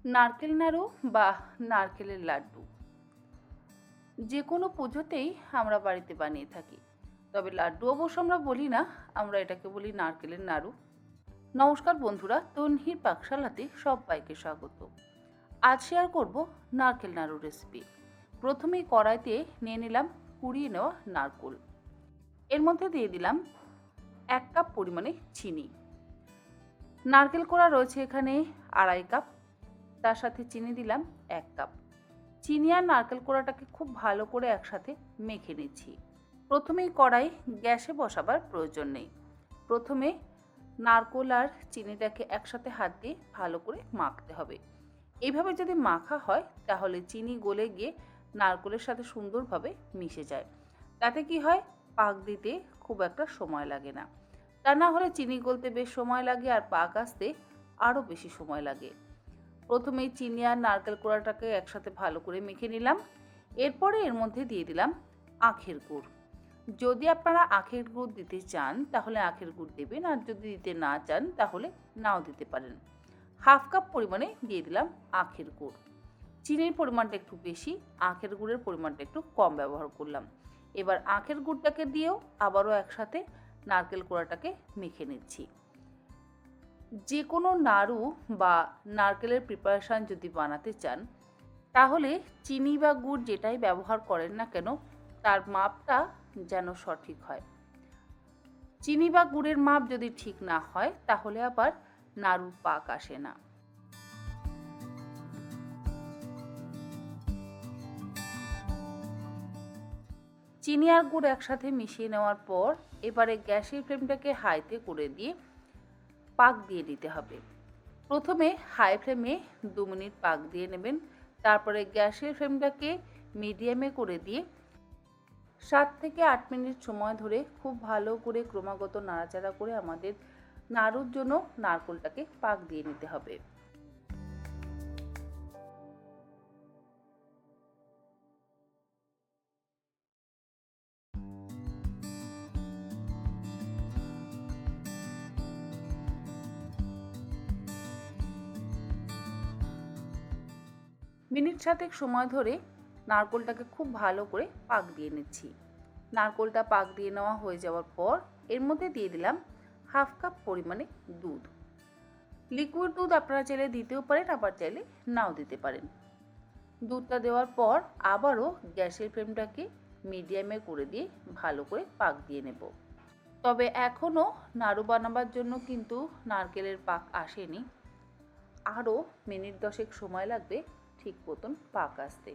নারকেল নাড়ু বা নারকেলের লাড্ডু যে কোনো পুজোতেই আমরা বাড়িতে বানিয়ে থাকি। তবে লাড্ডু অবশ্য আমরা বলি না, আমরা এটাকে বলি নারকেলের নাড়ু। নমস্কার বন্ধুরা, তন্হির পাকশালাতে সবাইকে স্বাগত। আজ শেয়ার করব নারকেল নাড়ু রেসিপি। প্রথমেই কড়াইতে নিয়ে নিলাম কুড়িয়ে নেওয়া নারকেল। এর মধ্যে দিয়ে দিলাম 1 কাপ পরিমাণে চিনি। নারকেল কোড়া রয়েছে এখানে 2.5 কাপ, তার সাথে চিনি দিলাম 1 কাপ। চিনি আর নারকেল কোড়াটাকে খুব ভালো করে একসাথে মেখে নিচ্ছি। প্রথমেই কড়াই গ্যাসে বসাবার প্রয়োজন নেই। প্রথমে নারকেল আর চিনিটাকে একসাথে হাত দিয়ে ভালো করে মাখতে হবে। এইভাবে যদি মাখা হয় তাহলে চিনি গলে গিয়ে নারকেলের সাথে সুন্দরভাবে মিশে যায়। তাতে কি হয়, পাক দিতে খুব একটা সময় লাগে না। তা না হলে চিনি গলতে বেশ সময় লাগে আর পাক আসতে আরও বেশি সময় লাগে। প্রথমেই চিনি আর নারকেল কোড়াটাকে একসাথে ভালো করে মেখে নিলাম। এরপরে এর মধ্যে দিয়ে দিলাম আখের গুড়। যদি আপনারা আখের গুড় দিতে চান তাহলে আখের গুড় দেবেন, আর যদি দিতে না চান তাহলে নাও দিতে পারেন। 1/2 কাপ পরিমাণে দিয়ে দিলাম আখের গুড়। চিনির পরিমাণটা একটু বেশি, আখের গুড়ের পরিমাণটা একটু কম ব্যবহার করলাম। এবার আখের গুড়টাকে দিয়েও আবারও একসাথে নারকেল কোড়াটাকে মেখে নিচ্ছি। যে কোনো নাড়ু বা নারকেলের প্রিপারেশান যদি বানাতে চান তাহলে চিনি বা গুড় যেটাই ব্যবহার করেন না কেন তার মাপটা যেন সঠিক হয়। চিনি বা গুড়ের মাপ যদি ঠিক না হয় তাহলে আবার নাড়ুর পাক আসে না। চিনি আর গুড় একসাথে মিশিয়ে নেওয়ার পর এবারে গ্যাসের ফ্লেমটাকে হাইতে করে দিয়ে পাক দিয়ে দিতে হবে। প্রথমে হাই ফ্লেমে 2 মিনিট পাক দিয়ে নেবেন, তারপরে গ্যাসের ফ্লেমটাকে মিডিয়ামে করে দিয়ে 7 থেকে 8 মিনিট সময় ধরে খুব ভালো করে ক্রমাগত নাড়াচাড়া করে আমাদের নাড়ুর জন্য নারকেলটাকে পাক দিয়ে নিতে হবে। মিনিট 7 সময় ধরে নারকেলটাকে খুব ভালো করে পাক দিয়ে নিচ্ছি। নারকেলটা পাক দিয়ে নেওয়া হয়ে যাওয়ার পর এর মধ্যে দিয়ে দিলাম 1/2 কাপ পরিমাণে দুধ। লিকুইড দুধ আপনারা চাইলে দিতেও পারেন, আবার চাইলে নাও দিতে পারেন। দুধটা দেওয়ার পর আবারও গ্যাসের ফ্লেমটাকে মিডিয়ামে করে দিয়ে ভালো করে পাক দিয়ে নেব। তবে এখনও নাড়ু বানাবার জন্য কিন্তু নারকেলের পাক আসেনি, আরও মিনিট 10 সময় লাগবে ঠিক মতন পাক আসতে।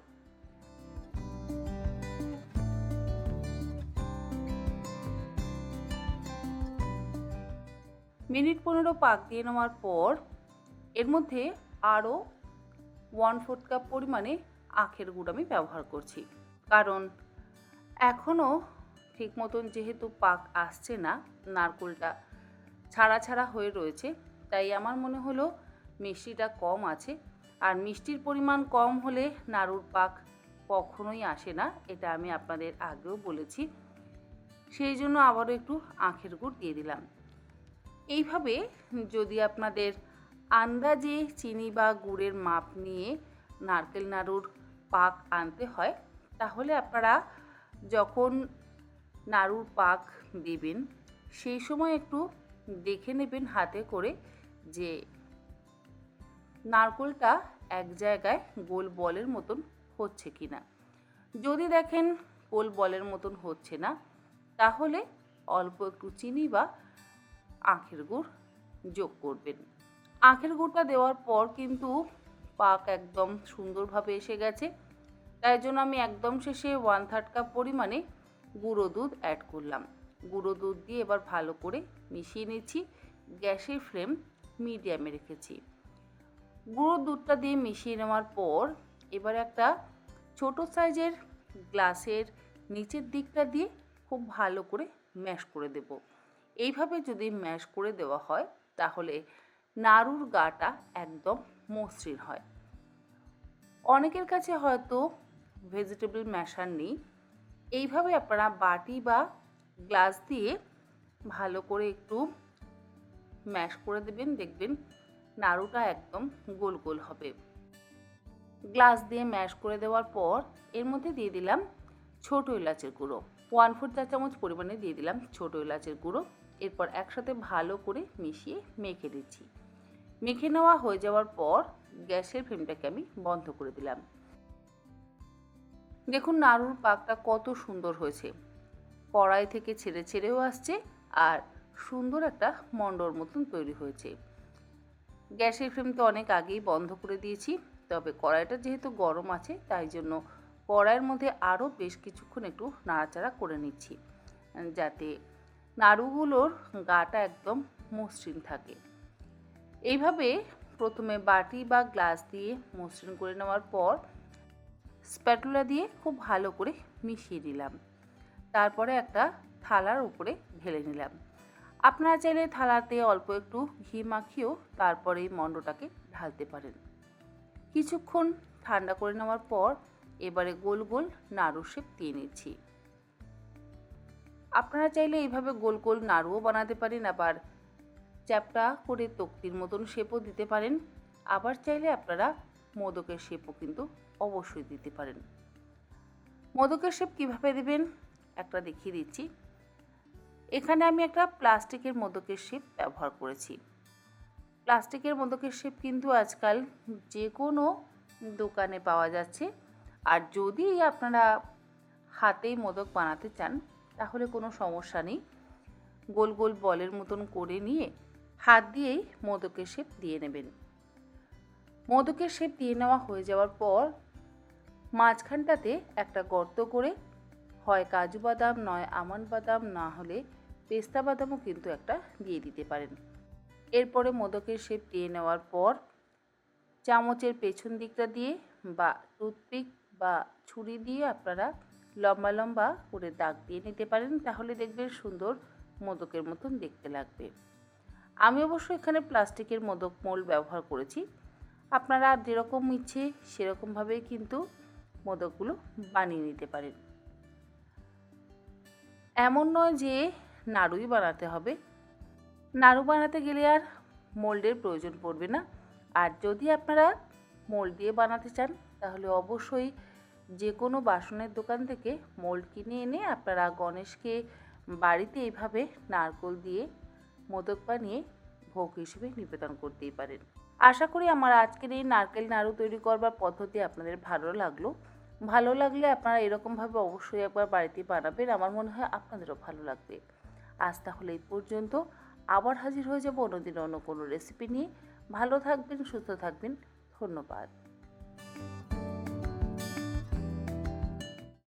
মিনিট 15 পাক দিয়ে নেওয়ার পর এর মধ্যে আরও 1/4 কাপ পরিমাণে আখের গুড় আমি ব্যবহার করছি, কারণ এখনও ঠিক মতন যেহেতু পাক আসছে না, নারকেলটা ছাড়া ছাড়া হয়ে রয়েছে, তাই আমার মনে হলো মিষ্টিটা কম আছে। আর মিষ্টির পরিমাণ কম হলে নাড়ুর পাক কখনোই আসে না, এটা আমি আপনাদের আগেও বলেছি। সেই জন্য আবারও একটু আখের গুড় দিয়ে দিলাম। এইভাবে যদি আপনাদের আন্দাজে চিনি বা গুড়ের মাপ নিয়ে নারকেল নাড়ুর পাক আনতে হয় তাহলে আপনারা যখন নাড়ুর পাক দেবেন সেই সময় একটু দেখে নেবেন হাতে করে যে নারকেলটা এক জায়গায় গোল বলের মতন হচ্ছে কি না। যদি দেখেন গোল বলের মতন হচ্ছে না তাহলে অল্প একটু চিনি বা আখের গুড় যোগ করবেন। আখের গুড়টা দেওয়ার পর কিন্তু পাক একদম সুন্দরভাবে এসে গেছে, তাই জন্য আমি একদম শেষে 1/3 কাপ পরিমাণে গুঁড়ো দুধ অ্যাড করলাম। গুঁড়ো দুধ দিয়ে এবার ভালো করে মিশিয়ে নিচ্ছি। গ্যাসের ফ্লেম মিডিয়ামে রেখেছি। গুঁড়ো দুধটা দিয়ে মিশিয়ে নেওয়ার পর এবার একটা ছোট সাইজের গ্লাসের নিচের দিকটা দিয়ে খুব ভালো করে ম্যাশ করে দেব। এইভাবে যদি ম্যাশ করে দেওয়া হয় তাহলে নাড়ুর গাটা একদম মসৃণ হয়। অনেকের কাছে হয়তো ভেজিটেবল ম্যাশার নেই, এইভাবে আপনারা বাটি বা গ্লাস দিয়ে ভালো করে একটু ম্যাশ করে দেবেন, দেখবেন নাড়ুটা একদম গোল গোল হবে। গ্লাস দিয়ে ম্যাশ করে দেওয়ার পর এর মধ্যে দিয়ে দিলাম ছোট এলাচের গুঁড়ো, 1/4 চা চামচ পরিমাণে দিয়ে দিলাম ছোট এলাচের গুঁড়ো। এরপর একসাথে ভালো করে মিশিয়ে মেখে দিচ্ছি। মেখে নেওয়া হয়ে যাওয়ার পর গ্যাসের ফ্লেমটাকে আমি বন্ধ করে দিলাম। দেখুন নাড়ুর পাকটা কত সুন্দর হয়েছে, কড়াই থেকে ছেড়ে ছেড়েও আসছে আর সুন্দর একটা মণ্ডর মতন তৈরি হয়েছে। গ্যাসের ফ্লেম তো অনেক আগেই বন্ধ করে দিয়েছি, তবে কড়াইটা যেহেতু গরম আছে তাই জন্য কড়াইয়ের মধ্যে আরও বেশ কিছুক্ষণ একটু নাড়াচাড়া করে নিচ্ছি, যাতে নাড়ুগুলোর গাটা একদম মসৃণ থাকে। এইভাবে প্রথমে বাটি বা গ্লাস দিয়ে মসৃণ করে নেওয়ার পর স্প্যাটুলা দিয়ে খুব ভালো করে মিশিয়ে দিলাম। তারপরে একটা থালার উপরে ঢেলে নিলাম। আপনারা চাইলে থালাতে অল্প একটু ঘি মাখিয়েও তারপরে এই মণ্ডটাকে ঢালতে পারেন। কিছুক্ষণ ঠান্ডা করে নেওয়ার পর এবারে গোল গোল নাড়ু শেপ দিয়ে নিচ্ছি। আপনারা চাইলে এইভাবে গোল গোল নাড়ুও বানাতে পারেন, আবার চ্যাপটা করে তক্তির মতন শেপও দিতে পারেন, আবার চাইলে আপনারা মোদকের শেপও কিন্তু অবশ্যই দিতে পারেন। মোদকের শেপ কীভাবে দেবেন একটা দেখিয়ে দিচ্ছি। এখানে আমি একটা প্লাস্টিকের মোদকের শেপ ব্যবহার করেছি। প্লাস্টিকের মোদকের শেপ কিন্তু আজকাল যে কোনো দোকানে পাওয়া যাচ্ছে। আর যদি আপনারা হাতেই মোদক বানাতে চান তাহলে কোনো সমস্যা নেই, গোল গোল বলের মতন করে নিয়ে হাত দিয়েই মোদকের শেপ দিয়ে নেবেন। মোদকের শেপ দিয়ে নেওয়া হয়ে যাওয়ার পর মাঝখানটাতে একটা গর্ত করে হয় কাজু বাদাম, নয় আমন্ড বাদাম, না হলে পেস্তা বাদামও কিন্তু একটা দিয়ে দিতে পারেন। এরপরে মোদকের শেপ দিয়ে নেওয়ার পর চামচের পেছন দিকটা দিয়ে বা টুথপিক বা ছুরি দিয়ে আপনারা লম্বা লম্বা করে দাগ দিয়ে নিতে পারেন, তাহলে দেখবেন সুন্দর মোদকের মতন দেখতে লাগবে। আমি অবশ্য এখানে প্লাস্টিকের মোদক মোল্ড ব্যবহার করেছি। আপনারা যেরকম ইচ্ছে সেরকমভাবেই কিন্তু মোদকগুলো বানিয়ে নিতে পারেন। এমন নয় যে নাড়ুই বানাতে হবে, নাড়ু বানাতে গেলে আর মোল্ডের প্রয়োজন পড়বে না। আর যদি আপনারা মোল্ড দিয়ে বানাতে চান তাহলে অবশ্যই যে কোনো বাসনের দোকান থেকে মোল্ড কিনে এনে আপনারা গণেশকে বাড়িতে এইভাবে নারকেল দিয়ে মোদক বানিয়ে ভোগ হিসেবে নিবেদন করতেই পারেন। আশা করি আমার আজকের এই নারকেল নাড়ু তৈরি করবার পদ্ধতি আপনাদের ভালো লাগলো। ভালো লাগলে আপনারা এরকমভাবে অবশ্যই একবার বাড়িতে বানাবেন, আমার মনে হয় আপনাদেরও ভালো লাগবে। আজ তাহলে এই পর্যন্ত, আবার হাজির হয়ে যাব অন্যদিন অন্য কোনো রেসিপি নিয়ে। ভালো থাকবেন, সুস্থ থাকবেন, ধন্যবাদ।